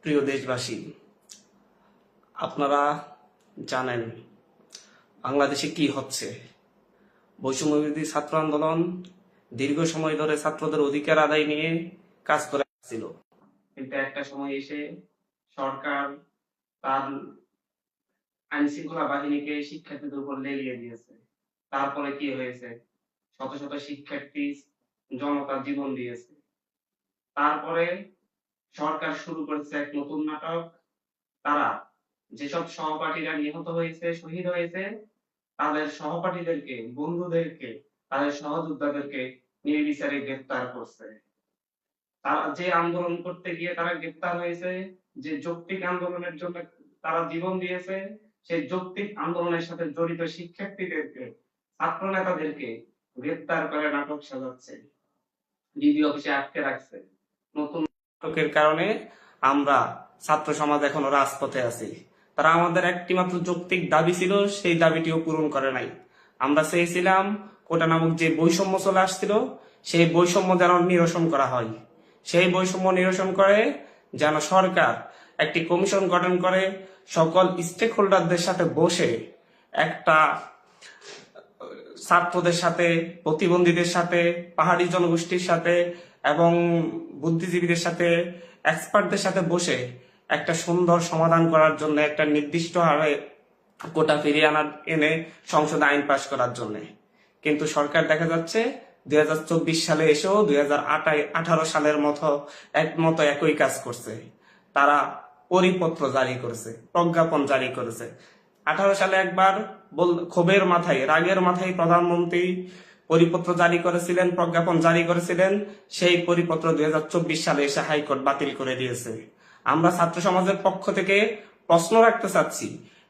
প্রিয় দেশবাসী, আপনারা জানেন বাংলাদেশে কি হচ্ছে। বৈষম্যবিরোধী ছাত্র আন্দোলন দীর্ঘ সময় ধরে ছাত্রদের অধিকার আদায় নিয়ে কাজ করে আসছিল, কিন্তু একটা সময় এসে সরকার তার আইন শৃঙ্খলা বাহিনীকে শিক্ষার্থীদের উপর লেলিয়ে দিয়েছে। তারপরে কি হয়েছে? শত শত শিক্ষার্থী জনতার জীবন দিয়েছে। তারপরে সরকার শুরু করেছে এক নতুন নাটক। তারা যেসব সহপাঠীরা নিহত হয়েছে, শহীদ হয়েছে, তাদের সহপাঠীদেরকে, বন্ধুদেরকে, তাদের সহযোদ্ধাদেরকে নির্বিচারে গ্রেফতার করছে। তারা যে আন্দোলন করতে গিয়ে তারা গ্রেফতার হয়েছে, যে যৌক্তিক আন্দোলনের জন্য তারা জীবন দিয়েছে, সেই যৌক্তিক আন্দোলনের সাথে জড়িত শিক্ষার্থীদেরকে, ছাত্র নেতাদেরকে গ্রেফতার করে নাটক সাজাচ্ছে, ডিবি অফিসে আটকে রাখছে। নতুন নাটকের কারণে আমরা ছাত্র সমাজ এখনো রাজপথে আছি। তারা আমাদের একটি মাত্র যৌক্তিক দাবি ছিল, সেই দাবিটিও পূরণ করে নাই। আমরা চেয়েছিলাম কোটা নামক যে বৈষম্য চলে আসছিল, সেই বৈষম্য যেন নিরসন করা হয়। সেই বৈষম্য নিরসন করে যেন সরকার একটি কমিশন গঠন করে সকল স্টেক হোল্ডারদের সাথে বসে একটা ছাত্রদের সাথে, প্রতিবন্ধীদের সাথে, পাহাড়ি জনগোষ্ঠীর সাথে এবং বুদ্ধিজীবীদের সাথে, এক্সপার্টদের সাথে বসে একটা সুন্দর সমাধান করার জন্য, একটা নির্দিষ্ট হারে কোটা ফিরিয়ে এনে সংসদে আইন পাশ করার জন্য। কিন্তু সরকার দেখা যাচ্ছে 2024 সালে এসেও 2018 সালের মতো একই কাজ করছে। তারা পরিপত্র জারি করেছে, প্রজ্ঞাপন জারি করেছে। 18 সালে একবার ক্ষোভের মাথায়, রাগের মাথায় প্রধানমন্ত্রী পরিপত্র জারি করেছিলেন, প্রজ্ঞাপন জারি করেছিলেন। সেই পরিপত্র 2024 সালে এসে হাইকোর্ট বাতিল করে দিয়েছে। আমরা ছাত্র সমাজের পক্ষ থেকে প্রশ্ন রাখতে চাচ্ছি,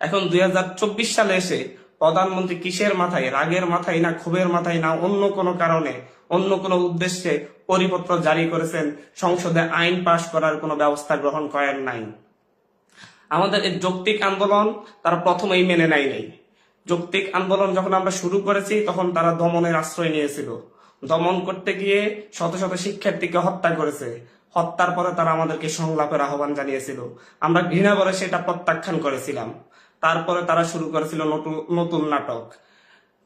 এখন 2024 সালে এসে প্রধানমন্ত্রী কিসের মাথায়, রাগের মাথায় না ক্ষোভের মাথায় না অন্য কোনো কারণে, অন্য কোনো উদ্দেশ্যে পরিপত্র জারি করেছেন, সংসদে আইন পাশ করার কোনো ব্যবস্থা গ্রহণ করেন নাই? আমাদের এই যৌক্তিক আন্দোলন তারা প্রথমেই মেনে নেয় নাই। যৌক্তিক আন্দোলন যখন আমরা শুরু করেছি তখন তারা দমনের আশ্রয় নিয়েছিল। দমন করতে গিয়ে শত শত শিক্ষার্থীকে হত্যা করেছে। হত্যার পরে তারা আমাদেরকে সংলাপের আহ্বান জানিয়েছিল, আমরা ঘৃণা করে সেটা প্রত্যাখ্যান করেছিলাম। তারপরে তারা শুরু করেছিল নতুন নাটক।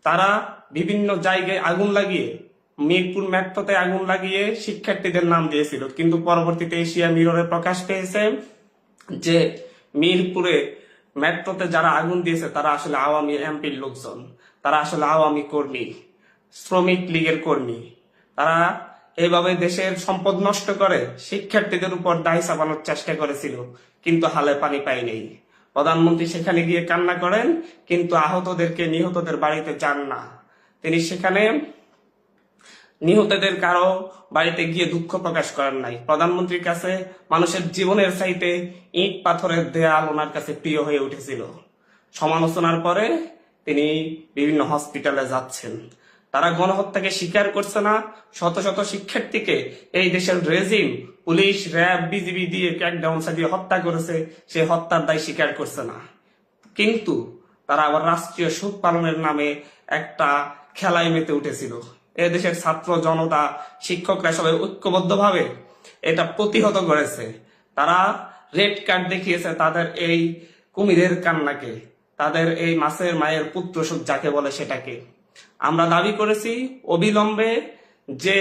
তারা বিভিন্ন জায়গায় আগুন লাগিয়ে, মিরপুর মেট্রোতে আগুন লাগিয়ে শিক্ষার্থীদের নাম দিয়েছিল, কিন্তু পরবর্তীতে এশিয়া মিররে প্রকাশ পেয়েছে যে মিরপুরে মেট্রোতে যারা আগুন দিয়েছে তারা আসলে আওয়ামী এমপির লোকজন, তারা আসলে আওয়ামী কর্মী, শ্রমিক লীগের কর্মী। তারা এইভাবে দেশের সম্পদ নষ্ট করে শিক্ষার্থীদের উপর দায় চাপানোর চেষ্টা করেছিল, কিন্তু হালে পানি পায়নি। প্রধানমন্ত্রী সেখানে গিয়ে কান্না করেন, কিন্তু আহতদেরকে, নিহতদের বাড়িতে যান না। তিনি সেখানে নিহতদের কারো বাড়িতে গিয়ে দুঃখ প্রকাশ করেন নাই। প্রধানমন্ত্রীর কাছে মানুষের জীবনের চাইতে ইট পাথরের দেয়াল ওনার কাছে প্রিয় হয়ে উঠেছিল। সমালোচনার পরে তিনি বিভিন্ন হসপিটালে যাচ্ছেন। তারা গণহত্যাকে স্বীকার করছে না। শত শত শিক্ষার্থীকে এই দেশের রেজিম, পুলিশ, র্যাব, বিজিবি দিয়ে ক্র্যাকডাউন চালিয়ে হত্যা করেছে, সেই হত্যার দায় স্বীকার করছে না। কিন্তু তারা আবার রাষ্ট্রীয় শোক পালনের নামে একটা খেলায় মেতে উঠেছিল। এদেশের ছাত্র জনতা, শিক্ষকরা সবাই ঐক্যবদ্ধভাবে এটা প্রতিহত করেছে। তারা রেড কার্ড দেখিয়েছে তাদের এই কুমিরের কান্নাকে, তাদের এই মাছের মায়ের পুত্র সুখ যাকে বলে সেটাকে। আমরা দাবি করেছি অবিলম্বে যে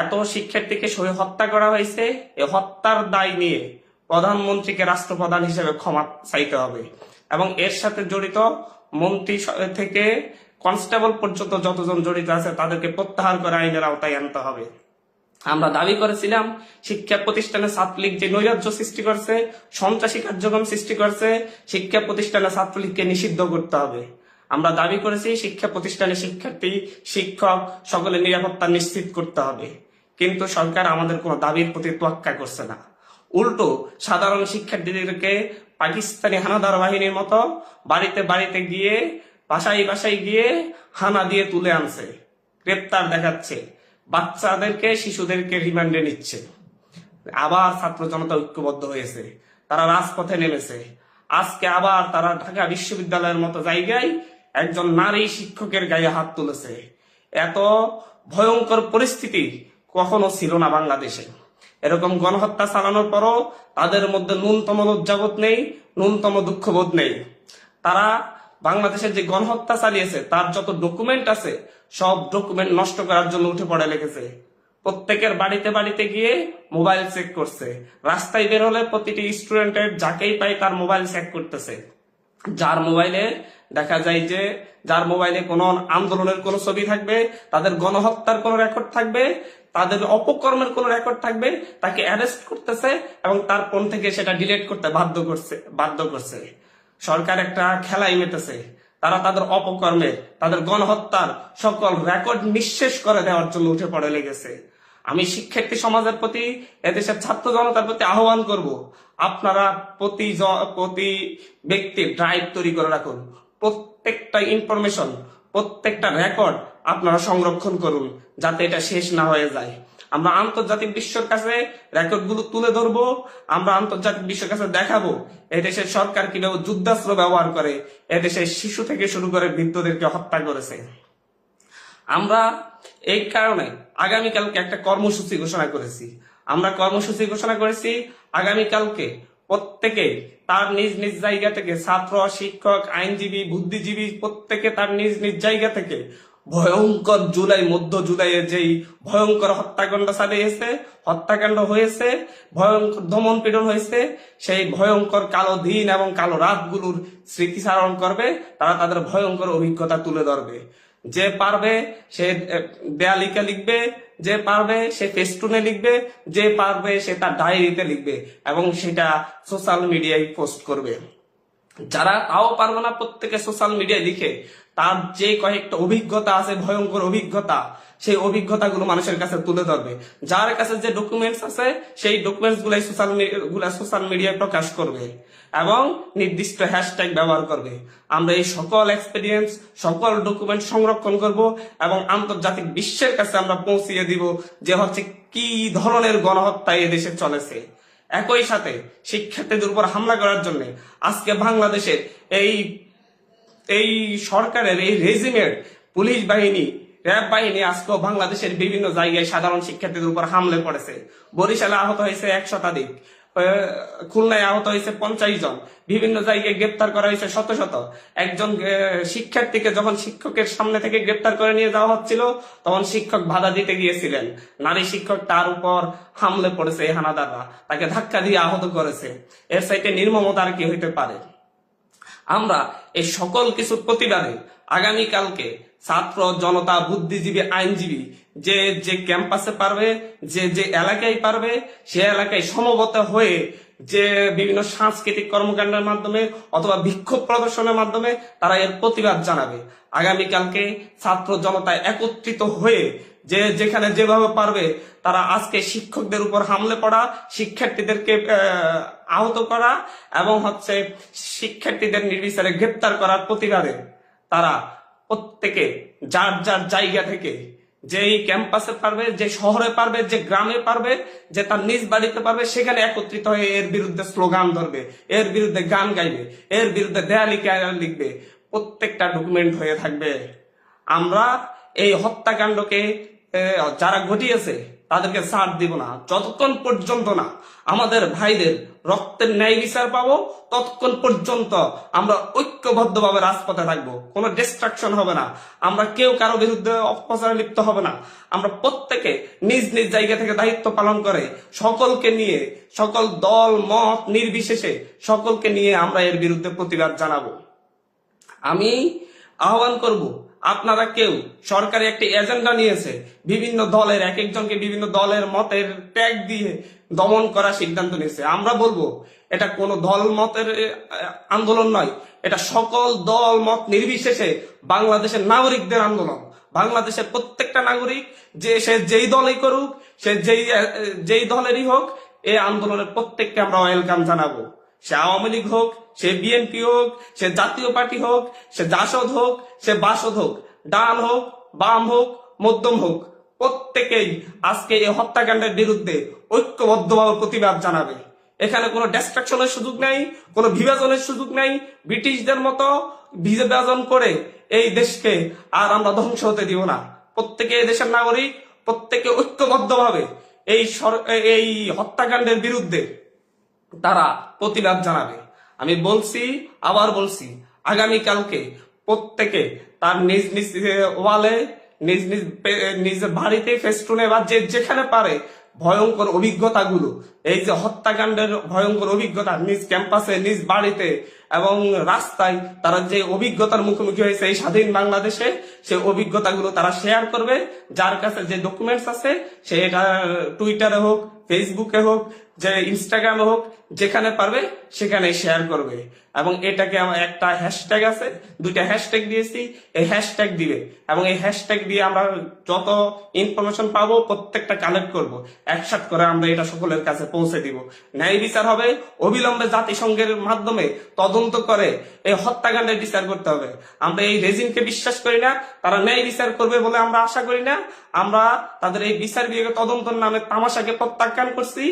এত শিক্ষার্থীকে হত্যা করা হয়েছে, এই হত্যার দায় নিয়ে প্রধানমন্ত্রীকে রাষ্ট্রপ্রধান হিসেবে ক্ষমা চাইতে হবে এবং এর সাথে জড়িত মন্ত্রী থেকে কনস্টেবল পর্যন্ত যতজন জড়িত আছে তাদেরকে প্রত্যাহার করে আইনের আওতায় আনতে হবে। আমরা দাবি করেছিলাম শিক্ষা প্রতিষ্ঠানে ছাত্রলীগ যে নৈরাজ্য সৃষ্টি করছে, সন্ত্রাসী কার্যক্রম সৃষ্টি করছে, শিক্ষা প্রতিষ্ঠানে ছাত্রলীগকে নিষিদ্ধ করতে হবে। আমরা দাবি করেছি শিক্ষা প্রতিষ্ঠানে শিক্ষার্থী, শিক্ষক সকলের নিরাপত্তা নিশ্চিত করতে হবে। কিন্তু সরকার আমাদের কোনো দাবির প্রতি তোয়াক্কা করছে না। উল্টো সাধারণ শিক্ষার্থীদেরকে পাকিস্তানি হানাদার বাহিনীর মতো বাড়িতে বাড়িতে গিয়ে, বাসায় বাসায় গিয়ে হানা দিয়ে তুলে আনছে, গ্রেপ্তার দেখাচ্ছে, বাচ্চাদেরকে, শিশুদেরকে রিমান্ডে নিচ্ছে। আবার ছাত্র জনতা ঐক্যবদ্ধ হয়েছে, তারা রাজপথে নেমেছে। আজকে আবার তারা ঢাকা বিশ্ববিদ্যালয়ের মতো জায়গায় একজন নারী শিক্ষকের গায়ে হাত তুলেছে। এত ভয়ঙ্কর পরিস্থিতি কখনো ছিল না বাংলাদেশে। এরকম গণহত্যা চালানোর পরও তাদের মধ্যে ন্যূনতম লজ্জাবোধ নেই, ন্যূনতম দুঃখবোধ নেই। তারা বাংলাদেশের যে গণহত্যা চালিয়েছে তার যত ডকুমেন্ট আছে সব ডকুমেন্ট নষ্ট করার জন্য উঠে পড়ে লেগেছে। প্রত্যেকের বাড়িতে বাড়িতে গিয়ে মোবাইল চেক করছে। রাস্তায় বের হলে প্রতিটি স্টুডেন্টের যাকেই পায় তার মোবাইল চেক করতেছে। যার মোবাইলে দেখা যায় যে যার মোবাইলে কোনো আন্দোলনের কোনো ছবি থাকবে, তাদের গণহত্যার কোনো রেকর্ড থাকবে, তাদের অপকর্মের কোনো রেকর্ড থাকবে, তাকে অ্যারেস্ট করতেছে এবং তার ফোন থেকে সেটা ডিলিট করতে বাধ্য করছে। সরকার একটা খেলাই মেতেছে। তারা তাদের অপকর্মের, তাদের গণহত্যার সকল রেকর্ড নিঃশেষ করে দেওয়ার জন্য উঠে পড়ে লেগেছে। আমি শিক্ষার্থী সমাজের প্রতি, এদেশের ছাত্র জনতার প্রতি আহ্বান করব, আপনারা প্রতি ব্যক্তির ড্রাইভ তৈরি করে রাখুন। প্রত্যেকটা ইনফরমেশন, প্রত্যেকটা রেকর্ড আপনারা সংরক্ষণ করুন, যাতে এটা শেষ না হয়ে যায়। আমরা আন্তর্জাতিক বিশ্বের কাছে রেকর্ডগুলো তুলে ধরবো। আমরা আন্তর্জাতিক বিশ্বের কাছে দেখাবো এদেশের সরকার কিভাবে যুদ্ধাস্ত্র ব্যবহার করে এদেশের শিশু থেকে শুরু করে বৃদ্ধদেরকে হত্যা করেছে। আমরা এই কারণে আগামীকালকে একটা কর্মসূচি ঘোষণা করেছি। আগামীকালকে প্রত্যেকে তার নিজ নিজ জায়গা থেকে, ছাত্র, শিক্ষক, আইনজীবী, বুদ্ধিজীবী, প্রত্যেকে তার নিজ নিজ জায়গা থেকে ভয়ঙ্কর মধ্য জুলাইয়ে যেই ভয়ঙ্কর হত্যাকাণ্ড হয়েছে, ভয়ঙ্কর দমন পীড়ন হয়েছে, সেই ভয়ঙ্কর কালো দিন এবং কালো রাতগুলোর স্মৃতিচারণ করবে। তারা তাদের ভয়ঙ্কর অভিজ্ঞতা তুলে ধরবে। যে পারবে সে দেয়ালিকা লিখবে, যে পারবে সে ফেস্টুনে লিখবে, যে পারবে সে তার ডায়েরিতে লিখবে এবং সেটা সোশ্যাল মিডিয়ায় পোস্ট করবে। যারা তাও পারবে না, প্রত্যেকে সোশ্যাল মিডিয়ায় লিখে তার যে কয়েকটা অভিজ্ঞতা আছে, ভয়ঙ্কর অভিজ্ঞতা, সেই অভিজ্ঞতাগুলো মানুষের কাছে তুলে ধরবে। যার কাছে যে ডকুমেন্টস আছে সেই ডকুমেন্টস গুলাই সোশ্যাল মিডিয়ায় প্রকাশ করবে এবং নির্দিষ্ট হ্যাশট্যাগ ব্যবহার করবে। আমরা এই সকল এক্সপেরিয়েন্স, সকল ডকুমেন্ট সংরক্ষণ করব এবং আন্তর্জাতিক বিশ্বের কাছে আমরা পৌঁছিয়ে দিব যে হচ্ছে কি ধরনের গণহত্যা এদেশে চলেছে। একই সাথে শিক্ষার্থীদের উপর হামলা করার জন্য আজকে বাংলাদেশের এই সরকারের এই রেজিমের পুলিশ বাহিনী, র্যাব বাহিনী আজকেও বাংলাদেশের বিভিন্ন জায়গায় সাধারণ শিক্ষার্থীদের উপর হামলে পড়েছে। বরিশালে আহত হয়েছে 1 শতাধিক, খুলনায় আহত হয়েছে 50 জন, বিভিন্ন জায়গায় গ্রেপ্তার করা হয়েছে শত শত। একজন শিক্ষার্থীকে যখন শিক্ষকের সামনে থেকে গ্রেপ্তার করে নিয়ে যাওয়া হচ্ছিল তখন শিক্ষক বাধা দিতে গিয়েছিলেন, নারী শিক্ষক তার উপর হামলে পড়েছে এই হানাদাররা, তাকে ধাক্কা দিয়ে আহত করেছে। এর চাইতে নির্মমতা আর কি হইতে পারে? আমরা এই সকল কিছুর প্রতিবাদে আগামীকালকে ছাত্র জনতা, বুদ্ধিজীবী, আইনজীবী যে যে ক্যাম্পাসে পারবে, যে যে এলাকায় পারবে, সে এলাকায় সমবেত হয়ে যে বিভিন্ন সাংস্কৃতিক কর্মকাণ্ডের মাধ্যমে অথবা বিক্ষোভ প্রদর্শনের মাধ্যমে তারা এর প্রতিবাদ জানাবে। আগামীকালকে ছাত্র জনতা একত্রিত হয়ে যে যেখানে যেভাবে পারবে তারা আজকে শিক্ষকদের উপর হামলে পড়া, শিক্ষার্থীদেরকে আহত করা এবং শিক্ষার্থীদের নির্বিচারে গ্রেপ্তার করার প্রতিবাদে তারা প্রত্যেকে যার যার জায়গা থেকে, যেই ক্যাম্পাসে পারবে, যে শহরে পারবে, যে গ্রামে পারবে, যে তার নিজ বাড়িতে পারবে, সেখানে একত্রিত হয়ে এর বিরুদ্ধে স্লোগান ধরবে, এর বিরুদ্ধে গান গাইবে, এর বিরুদ্ধে দেয়ালিকা লিখবে। প্রত্যেকটা ডকুমেন্ট হয়ে থাকবে। আমরা এই হত্যাকাণ্ডকে যারা ঘটিয়েছে তাদেরকে ছাড় দিব না যতক্ষণ পর্যন্ত না আমাদের ভাইদের রক্তের ন্যায় বিচার পাবো। ততক্ষণ পর্যন্ত আমরা ঐক্যবদ্ধভাবে রাজপথে থাকবো, কোনো ডিস্ট্রাকশন হবে না, আমরা কেউ কারো বিরুদ্ধে অপপ্রচারে লিপ্ত হবে না। আমরা প্রত্যেকে নিজ নিজ জায়গা থেকে দায়িত্ব পালন করে সকলকে নিয়ে, সকল দল মত নির্বিশেষে সকলকে নিয়ে আমরা এর বিরুদ্ধে প্রতিবাদ জানাবো। আমি আহ্বান করব, আপনারা কেউ সরকারি একটি এজেন্ডা নিয়েছে, বিভিন্ন দলের এক একজনকে বিভিন্ন দলের মতের ট্যাগ দিয়ে দমন করার সিদ্ধান্ত নিয়েছে। আমরা বলবো এটা কোনো দল মতের আন্দোলন নয়, এটা সকল দল মত নির্বিশেষে বাংলাদেশের নাগরিকদের আন্দোলন। বাংলাদেশের প্রত্যেকটা নাগরিক, যে সে যেই দলই করুক, সে যেই দলেরই হোক, এই আন্দোলনের প্রত্যেককে আমরা ওয়েলকাম জানাবো। সে আওয়ামী লীগ হোক, সে বিএনপি হোক, সে জাতীয় পার্টি হোক, সে জাসদ হোক, সে বাসদ হোক, ডান হোক, বাম হোক, মধ্যম হোক, প্রত্যেকেই আজকে এই হত্যাকাণ্ডের বিরুদ্ধে ঐক্যবদ্ধভাবে প্রতিবাদ জানাবে। এখানে কোনো ডিস্ট্রাকশনের সুযোগ নেই, কোনো বিভাজনের সুযোগ নেই। ব্রিটিশদের মতো বিভাজন করে এই দেশকে আর আমরা ধ্বংস হতে দিব না। প্রত্যেকে এই দেশের নাগরিক, প্রত্যেকে ঐক্যবদ্ধভাবে এই হত্যাকাণ্ডের বিরুদ্ধে তারা প্রতিবাদ জানাবে। আমি বলছি, আবার বলছি, আগামীকালকে প্রত্যেকে তার নিজ নিজ ওয়ালে, নিজের বাড়িতে, ফেস্টুনে বা যেখানে পারে ভয়ঙ্কর অভিজ্ঞতাগুলো, এই যে হত্যাকাণ্ডের ভয়ঙ্কর অভিজ্ঞতা নিজ ক্যাম্পাসে, নিজ বাড়িতে এবং রাস্তায় তারা যে অভিজ্ঞতার মুখোমুখি হয়েছে এই স্বাধীন বাংলাদেশে, সেই অভিজ্ঞতাগুলো তারা শেয়ার করবে। যার কাছে যে ডকুমেন্টস আছে সে এটা টুইটারে হোক, ফেসবুকে হোক, যে ইনস্টাগ্রামে হোক, যেখানে পারবে সেখানে শেয়ার করবে। এবং এটাকে আমার একটা হ্যাশট্যাগ আছে, 2টা হ্যাশট্যাগ দিয়েছি, এই হ্যাশট্যাগ দিবে এবং এই হ্যাশট্যাগ দিয়ে আমরা যত ইনফরমেশন পাবো প্রত্যেকটা কালেক্ট করব, একসাথে করে আমরা এটা সকলের কাছে পৌঁছে দিব। ন্যায় বিচার হবে, অবিলম্বে জাতিসংঘের মাধ্যমে তদন্ত করে এই হত্যাকাণ্ডের বিচার করতে হবে। আমরা এই রেজিমকে বিশ্বাস করি না, তারা ন্যায় বিচার করবে বলে আমরা আশা করি না। আমরা তাদের এই বিচার বিভাগের তদন্তের নামে তামাশাকে প্রত্যাখ্যান করছি।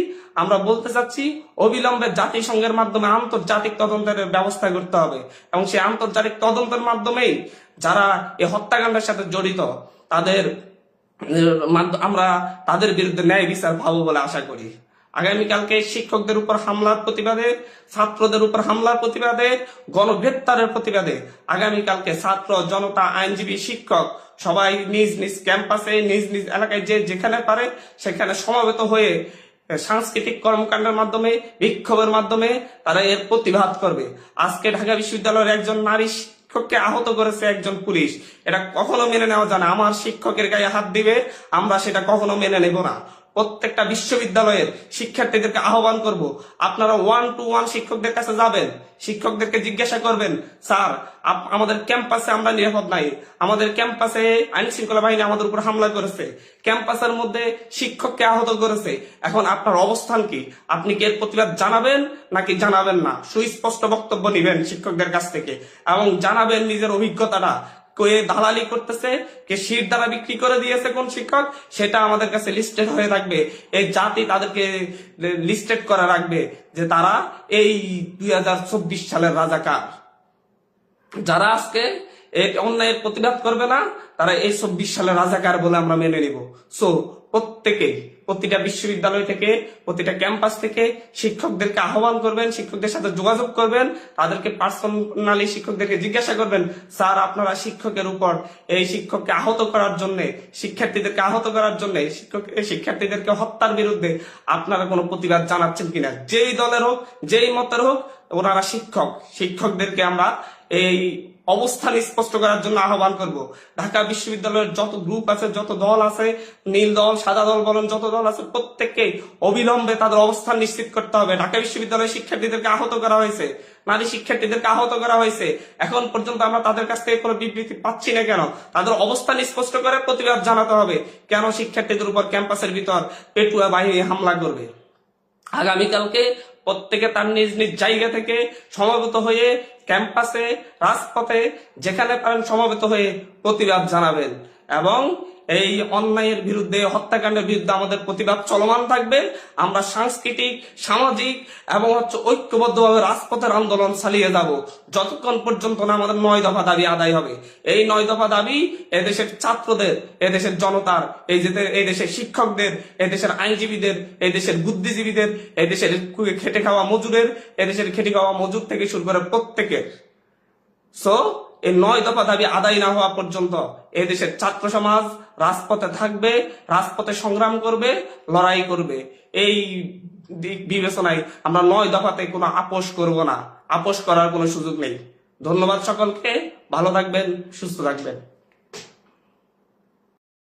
আমরা বলতে চাচ্ছি অবিলম্বে জাতিসংঘের মাধ্যমে আন্তর্জাতিক তদন্তের ব্যবস্থা করতে হবে এবং সেই আন্তর্জাতিক তদন্তের মাধ্যমেই যারা এই হত্যাকাণ্ডের সাথে জড়িত তাদের আমরা তাদের বিরুদ্ধে ন্যায় বিচার পাবো বলে আশা করি। আগামীকালকে শিক্ষকদের উপর হামলার প্রতিবাদে, ছাত্রদের উপর হামলার প্রতিবাদে, গণগ্রেপ্তারের প্রতিবাদে আগামীকালকে ছাত্র জনতা, আইনজীবী, শিক্ষক সবাই নিজ নিজ ক্যাম্পাসে, নিজ নিজ এলাকায় যে যেখানে পারে সেখানে সমবেত হয়ে সাংস্কৃতিক কর্মকাণ্ডের মাধ্যমে, বিক্ষোভের মাধ্যমে তারা এর প্রতিবাদ করবে। আজকে ঢাকা বিশ্ববিদ্যালয়ের একজন নারী শিক্ষককে আহত করেছে একজন পুলিশ, এটা কখনো মেনে নেওয়া যায় না। আমার শিক্ষকের গায়ে হাত দিবে, আমরা সেটা কখনো মেনে নেব না। প্রত্যেকটা বিশ্ববিদ্যালয়ের শিক্ষার্থীদেরকে আহ্বান করব, আপনারা 1-to-1 শিক্ষকদের কাছে যাবেন, শিক্ষকদেরকে জিজ্ঞাসা করবেন, স্যার আমাদের ক্যাম্পাসে আমরা নিরাপদ নাই, আমাদের ক্যাম্পাসে আইন শৃঙ্খলা বাহিনী আমাদের উপর হামলা করেছে, ক্যাম্পাসের মধ্যে শিক্ষককে আহত করেছে, এখন আপনার অবস্থান কি? আপনি কি এর প্রতিবাদ জানাবেন নাকি জানাবেন না? সুস্পষ্ট বক্তব্য নিবেন শিক্ষকদের কাছ থেকে এবং জানাবেন নিজের অভিজ্ঞতাটা। কে দালালি করতেছে, কে শির দ্বারা বিক্রি করে দিয়েছে কোন শিক্ষক, সেটা আমাদের কাছে লিস্টেড হয়ে থাকবে। এই জাতি তাদেরকে লিস্টেড করে রাখবে যে তারা এই 2024 সালের রাজাকার। যারা আজকে এই অন্যায়ের প্রতিবাদ করবে না তারা এই 24 সালের রাজাকার বলে আমরা মেনে নিব। সো প্রত্যেকেই প্রতিটা বিশ্ববিদ্যালয় থেকে, প্রতিটা ক্যাম্পাস থেকে শিক্ষকদেরকে আহ্বান করবেন, শিক্ষকদের সাথে যোগাযোগ করবেন, তাদেরকে পার্সোনালি শিক্ষকদেরকে জিজ্ঞাসা করবেন, স্যার আপনারা শিক্ষকের উপর এই শিক্ষককে আহত করার জন্য, শিক্ষার্থীদেরকে আহত করার জন্য, শিক্ষার্থীদেরকে হত্যার বিরুদ্ধে আপনারা কোনো প্রতিবাদ জানাচ্ছেন কিনা? যেই দলের হোক, যেই মতের হোক, ওনারা শিক্ষকদেরকে আমরা এই অবস্থান স্পষ্ট করার জন্য আহ্বান করব। ঢাকা বিশ্ববিদ্যালয়ের যত গ্রুপ আছে, যত দল আছে, নীল দল, সাদা দল বলেন, যত দল আছে, প্রত্যেককে অবিলম্বে তাদের অবস্থান নিশ্চিত করতে হবে। ঢাকা বিশ্ববিদ্যালয়ের শিক্ষার্থীদেরকে আহত করা হয়েছে, নারী শিক্ষার্থীদেরকে আহত করা হয়েছে, এখন পর্যন্ত আমরা তাদের কাছ থেকে কোনো বিবৃতি পাচ্ছি না কেন? তাদের অবস্থান স্পষ্ট করে প্রতিবাদ জানাতে হবে। কেন শিক্ষার্থীদের উপর ক্যাম্পাসের ভিতর পেটুয়া বাহিনী হামলা করবে? আগামীকালকে প্রত্যেকে তার নিজ নিজ জায়গা থেকে সমবেত হয়ে ক্যাম্পাসে, রাজপথে, যেখানে পারেন সমবেত হয়ে প্রতিবাদ জানাবেন এবং এই অন্যায়ের বিরুদ্ধে, হত্যাকাণ্ডের বিরুদ্ধে আমাদের প্রতিবাদ চলমান থাকবে। আমরা সাংস্কৃতিক, সামাজিক এবং ঐক্যবদ্ধভাবে রাজপথের আন্দোলন চালিয়ে যাব যতক্ষণ পর্যন্ত না আমাদের 9 দফা দাবি আদায় হবে। এই 9 দফা দাবি এদেশের ছাত্রদের, এদেশের জনতার, এই দেশের শিক্ষকদের, এদেশের আইনজীবীদের, এদেশের বুদ্ধিজীবীদের, এদেশের খেটে খাওয়া মজুরের, এদেশের খেটে খাওয়া মজুর থেকে শুরু করে প্রত্যেকের। সো এই 9 দফা দাবি আদায় না হওয়া পর্যন্ত এদেশের ছাত্র সমাজ রাজপথে থাকবে, রাজপথে সংগ্রাম করবে, লড়াই করবে। এই দিক বিবেচনায় আমরা 9 দফাতে কোনো আপোষ করব না, আপোষ করার কোনো সুযোগ নেই। ধন্যবাদ সকলকে, ভালো থাকবেন, সুস্থ থাকবেন।